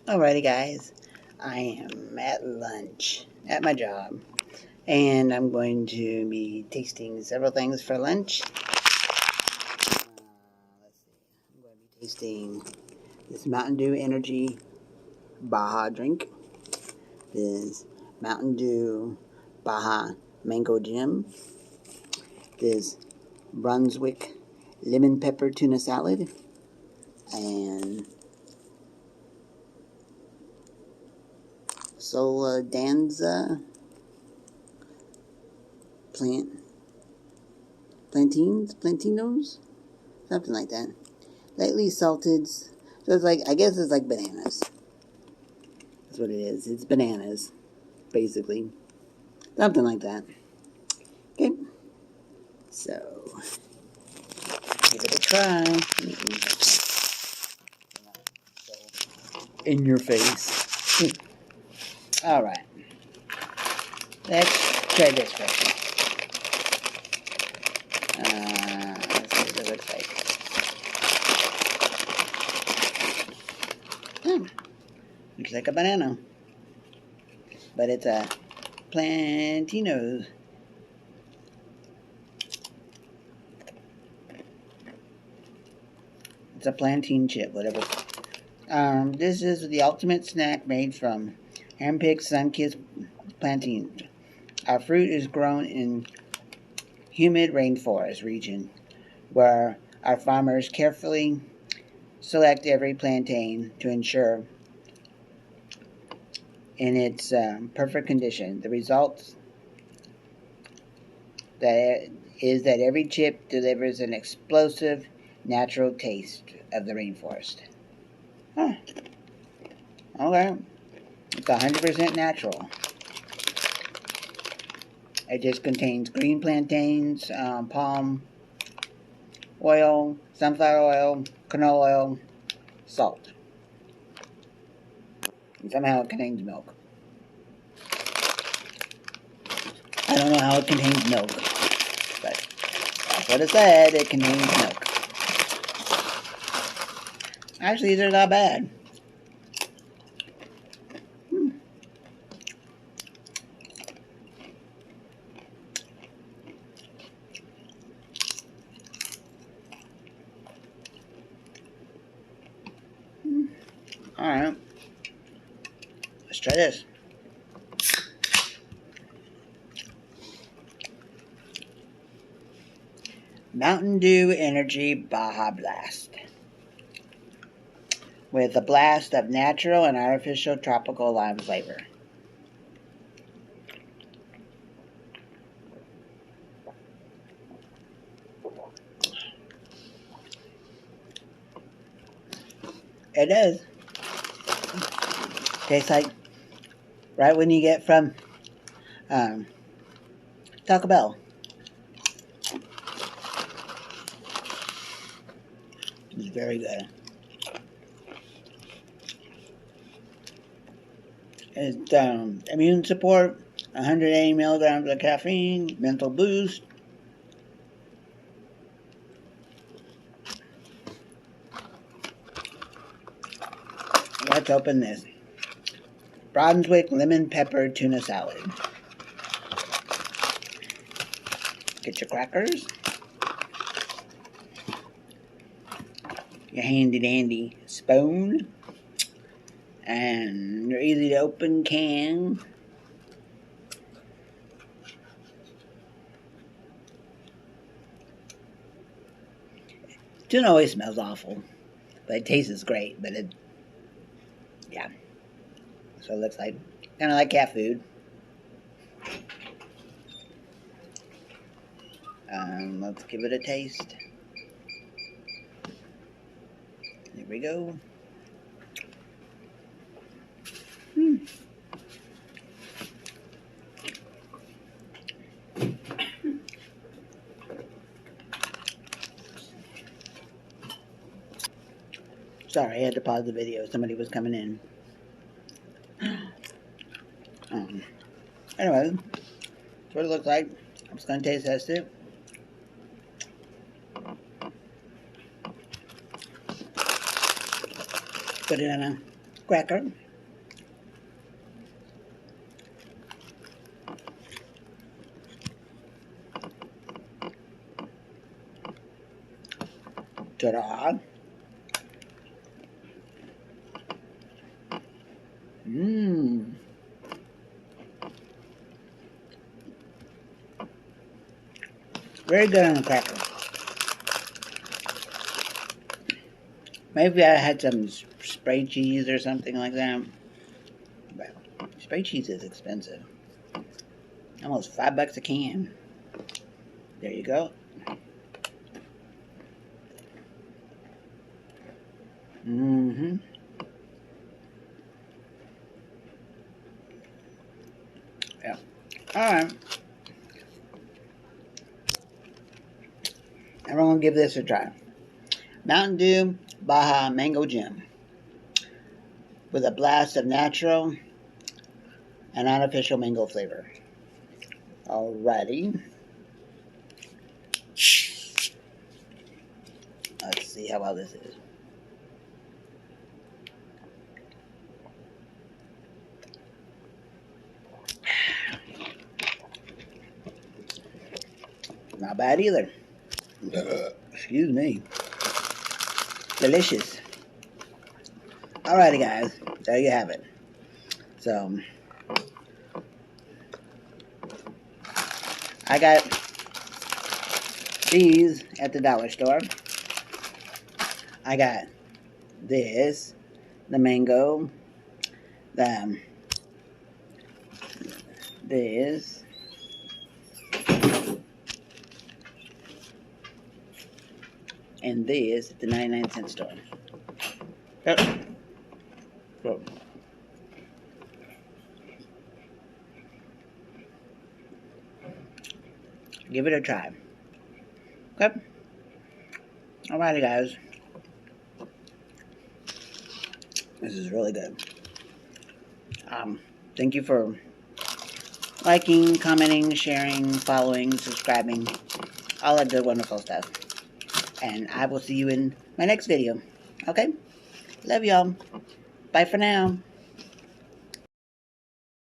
Alrighty, guys. I am at lunch at my job, and I'm going to be tasting several things for lunch. Let's see. I'm going to be tasting this Mountain Dew Energy Baja drink. This Mountain Dew Baja Mango Jam. This Brunswick Lemon Pepper Tuna Salad. And Sola Danza plantinos, something like that. Lightly salted, so it's like, I guess it's like bananas. That's what it is. It's bananas, basically, something like that. Okay, so give it a try. In your face. All right, let's try this first. Let's see what it looks like. Looks like a banana, but it's a Plantinos. It's a plantain chip, whatever. This is the ultimate snack made from hand-picked, sun-kissed plantains. Our fruit is grown in humid rainforest region, where our farmers carefully select every plantain to ensure in its perfect condition. The result is that every chip delivers an explosive, natural taste of the rainforest. Huh. Okay. It's 100% natural. It just contains green plantains, palm oil, sunflower oil, canola oil, salt. And somehow it contains milk. I don't know how it contains milk, but that's what it said. It contains milk. Actually, they're not bad. Alright. Let's try this. Mountain Dew Energy Baja Blast. With a blast of natural and artificial tropical lime flavor. It does. Tastes like right when you get from Taco Bell. It's very good. It's immune support, 180 milligrams of caffeine, mental boost. Let's open this. Brunswick Lemon Pepper Tuna Salad. Get your crackers. Your handy dandy spoon. And your easy to open can. Tuna always smells awful, but it tastes great. But yeah. So it looks like, kind of like cat food. Let's give it a taste. Here we go. Sorry, I had to pause the video. Somebody was coming in. Anyway, that's what it looks like. I'm just going to taste test it. Put it in a cracker. Ta-da! Mmm. Very good on the cracker. Maybe I had some spray cheese or something like that. But spray cheese is expensive. Almost $5 a can. There you go. Mm-hmm. Yeah. Alright. Everyone give this a try. Mountain Dew Baja Mango Gem. With a blast of natural and artificial mango flavor. Alrighty. Let's see how well this is. Not bad either. Excuse me. Delicious. Alrighty, guys. There you have it. So, I got these at the dollar store. I got this, the mango, this, and this at the 99-cent store. Yep. So, give it a try. Okay. Alrighty, guys. This is really good. Thank you for liking, commenting, sharing, following, subscribing, all that good, wonderful stuff. And I will see you in my next video. Okay? Love y'all. Bye for now.